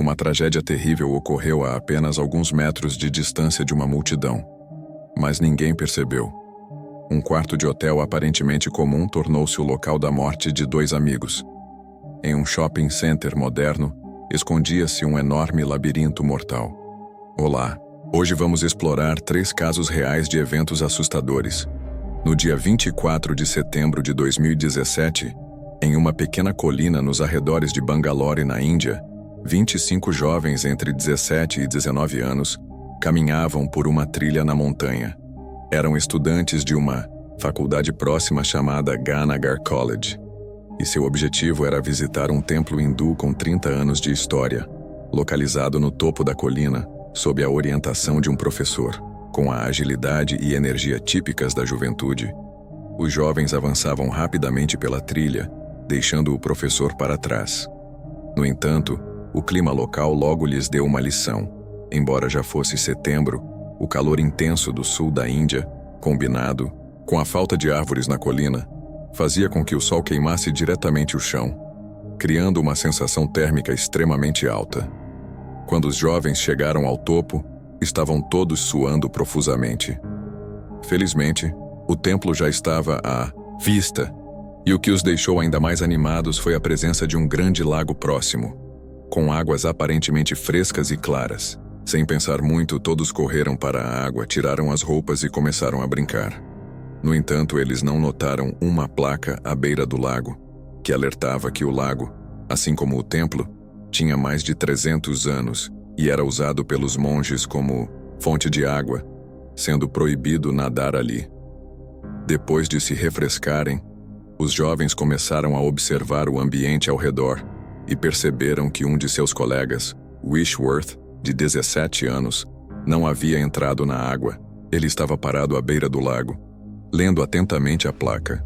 Uma tragédia terrível ocorreu a apenas alguns metros de distância de uma multidão. Mas ninguém percebeu. Um quarto de hotel aparentemente comum tornou-se o local da morte de dois amigos. Em um shopping center moderno, escondia-se um enorme labirinto mortal. Olá, hoje vamos explorar 3 casos reais de eventos assustadores. No dia 24 de setembro de 2017, em uma pequena colina nos arredores de Bangalore, na Índia, 25 jovens entre 17 e 19 anos caminhavam por uma trilha na montanha. Eram estudantes de uma faculdade próxima chamada Ganagar College, e seu objetivo era visitar um templo hindu com 30 anos de história, localizado no topo da colina, sob a orientação de um professor. Com a agilidade e energia típicas da juventude, os jovens avançavam rapidamente pela trilha, deixando o professor para trás. No entanto, o clima local logo lhes deu uma lição. Embora já fosse setembro, o calor intenso do sul da Índia, combinado com a falta de árvores na colina, fazia com que o sol queimasse diretamente o chão, criando uma sensação térmica extremamente alta. Quando os jovens chegaram ao topo, estavam todos suando profusamente. Felizmente, o templo já estava à vista, e o que os deixou ainda mais animados foi a presença de um grande lago próximo, com águas aparentemente frescas e claras. Sem pensar muito, todos correram para a água, tiraram as roupas e começaram a brincar. No entanto, eles não notaram uma placa à beira do lago, que alertava que o lago, assim como o templo, tinha mais de 300 anos e era usado pelos monges como fonte de água, sendo proibido nadar ali. Depois de se refrescarem, os jovens começaram a observar o ambiente ao redor e perceberam que um de seus colegas, Wishworth, de 17 anos, não havia entrado na água. Ele estava parado à beira do lago, lendo atentamente a placa.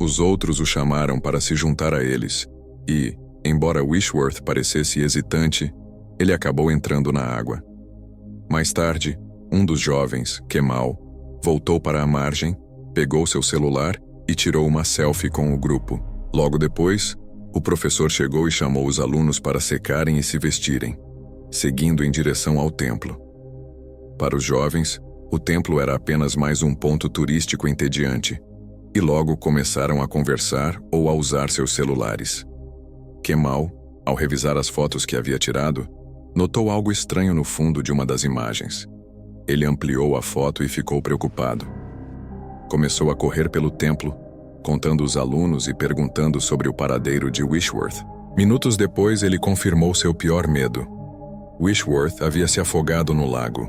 Os outros o chamaram para se juntar a eles e, embora Wishworth parecesse hesitante, ele acabou entrando na água. Mais tarde, um dos jovens, Kemal, voltou para a margem, pegou seu celular e tirou uma selfie com o grupo. Logo depois, o professor chegou e chamou os alunos para secarem e se vestirem, seguindo em direção ao templo. Para os jovens, o templo era apenas mais um ponto turístico entediante, e logo começaram a conversar ou a usar seus celulares. Kemal, ao revisar as fotos que havia tirado, notou algo estranho no fundo de uma das imagens. Ele ampliou a foto e ficou preocupado. Começou a correr pelo templo, contando os alunos e perguntando sobre o paradeiro de Wishworth. Minutos depois, ele confirmou seu pior medo. Wishworth havia se afogado no lago.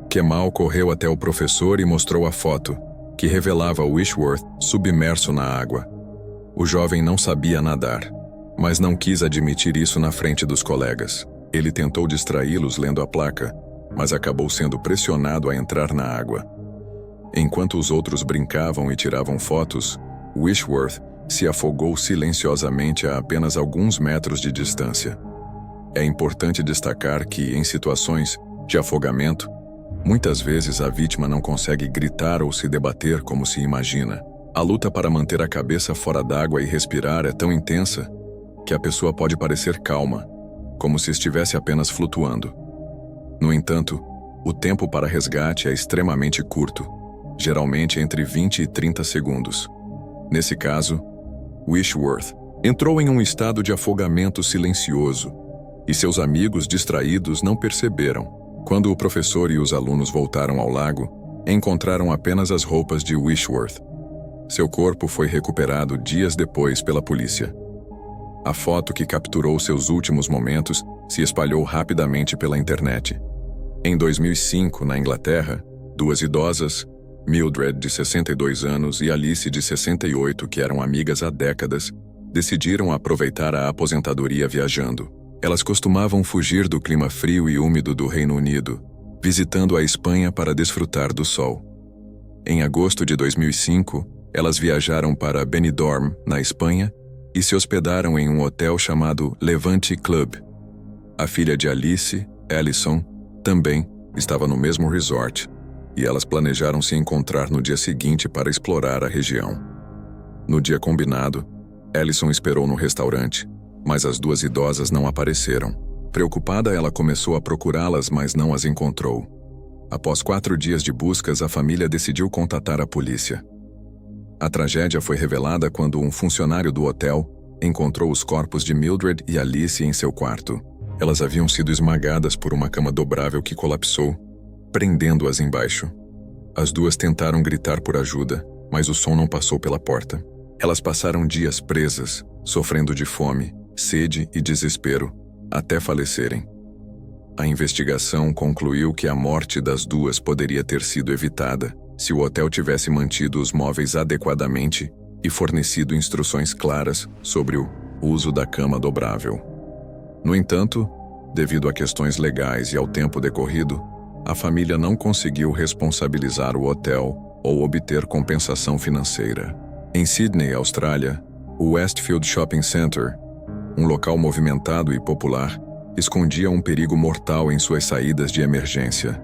Kemal correu até o professor e mostrou a foto, que revelava Wishworth submerso na água. O jovem não sabia nadar, mas não quis admitir isso na frente dos colegas. Ele tentou distraí-los lendo a placa, mas acabou sendo pressionado a entrar na água. Enquanto os outros brincavam e tiravam fotos, Wishworth se afogou silenciosamente a apenas alguns metros de distância. É importante destacar que, em situações de afogamento, muitas vezes a vítima não consegue gritar ou se debater como se imagina. A luta para manter a cabeça fora d'água e respirar é tão intensa que a pessoa pode parecer calma, como se estivesse apenas flutuando. No entanto, o tempo para resgate é extremamente curto, geralmente entre 20 e 30 segundos. Nesse caso, Wishworth entrou em um estado de afogamento silencioso, e seus amigos distraídos não perceberam. Quando o professor e os alunos voltaram ao lago, encontraram apenas as roupas de Wishworth. Seu corpo foi recuperado dias depois pela polícia. A foto que capturou seus últimos momentos se espalhou rapidamente pela internet. Em 2005, na Inglaterra, 2 idosas, Mildred, de 62 anos, e Alice, de 68, que eram amigas há décadas, decidiram aproveitar a aposentadoria viajando. Elas costumavam fugir do clima frio e úmido do Reino Unido, visitando a Espanha para desfrutar do sol. Em agosto de 2005, elas viajaram para Benidorm, na Espanha, e se hospedaram em um hotel chamado Levante Club. A filha de Alice, Alison, também estava no mesmo resort, e elas planejaram se encontrar no dia seguinte para explorar a região. No dia combinado, Alison esperou no restaurante, mas as 2 idosas não apareceram. Preocupada, ela começou a procurá-las, mas não as encontrou. Após 4 dias de buscas, a família decidiu contatar a polícia. A tragédia foi revelada quando um funcionário do hotel encontrou os corpos de Mildred e Alice em seu quarto. Elas haviam sido esmagadas por uma cama dobrável que colapsou, prendendo-as embaixo. As duas tentaram gritar por ajuda, mas o som não passou pela porta. Elas passaram dias presas, sofrendo de fome, sede e desespero, até falecerem. A investigação concluiu que a morte das duas poderia ter sido evitada se o hotel tivesse mantido os móveis adequadamente e fornecido instruções claras sobre o uso da cama dobrável. No entanto, devido a questões legais e ao tempo decorrido, a família não conseguiu responsabilizar o hotel ou obter compensação financeira. Em Sydney, Austrália, o Westfield Shopping Centre, um local movimentado e popular, escondia um perigo mortal em suas saídas de emergência.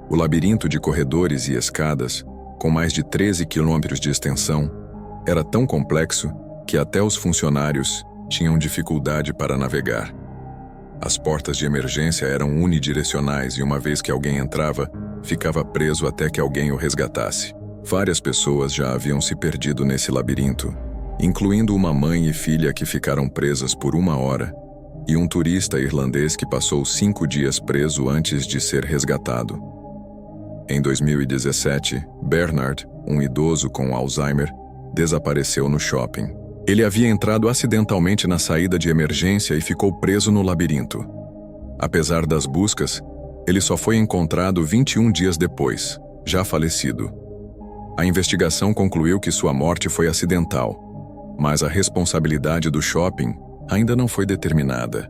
O labirinto de corredores e escadas, com mais de 13 quilômetros de extensão, era tão complexo que até os funcionários tinham dificuldade para navegar. As portas de emergência eram unidirecionais e uma vez que alguém entrava, ficava preso até que alguém o resgatasse. Várias pessoas já haviam se perdido nesse labirinto, incluindo uma mãe e filha que ficaram presas por 1 hora, e um turista irlandês que passou 5 dias preso antes de ser resgatado. Em 2017, Bernard, um idoso com Alzheimer, desapareceu no shopping. Ele havia entrado acidentalmente na saída de emergência e ficou preso no labirinto. Apesar das buscas, ele só foi encontrado 21 dias depois, já falecido. A investigação concluiu que sua morte foi acidental, mas a responsabilidade do shopping ainda não foi determinada.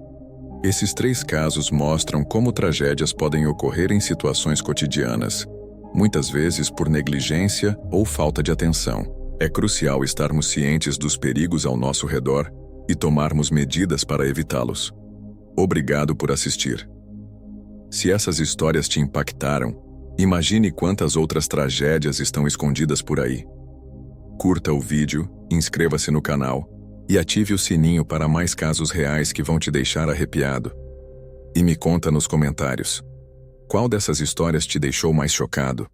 Esses 3 casos mostram como tragédias podem ocorrer em situações cotidianas, muitas vezes por negligência ou falta de atenção. É crucial estarmos cientes dos perigos ao nosso redor e tomarmos medidas para evitá-los. Obrigado por assistir. Se essas histórias te impactaram, imagine quantas outras tragédias estão escondidas por aí. Curta o vídeo, inscreva-se no canal e ative o sininho para mais casos reais que vão te deixar arrepiado. E me conta nos comentários: qual dessas histórias te deixou mais chocado?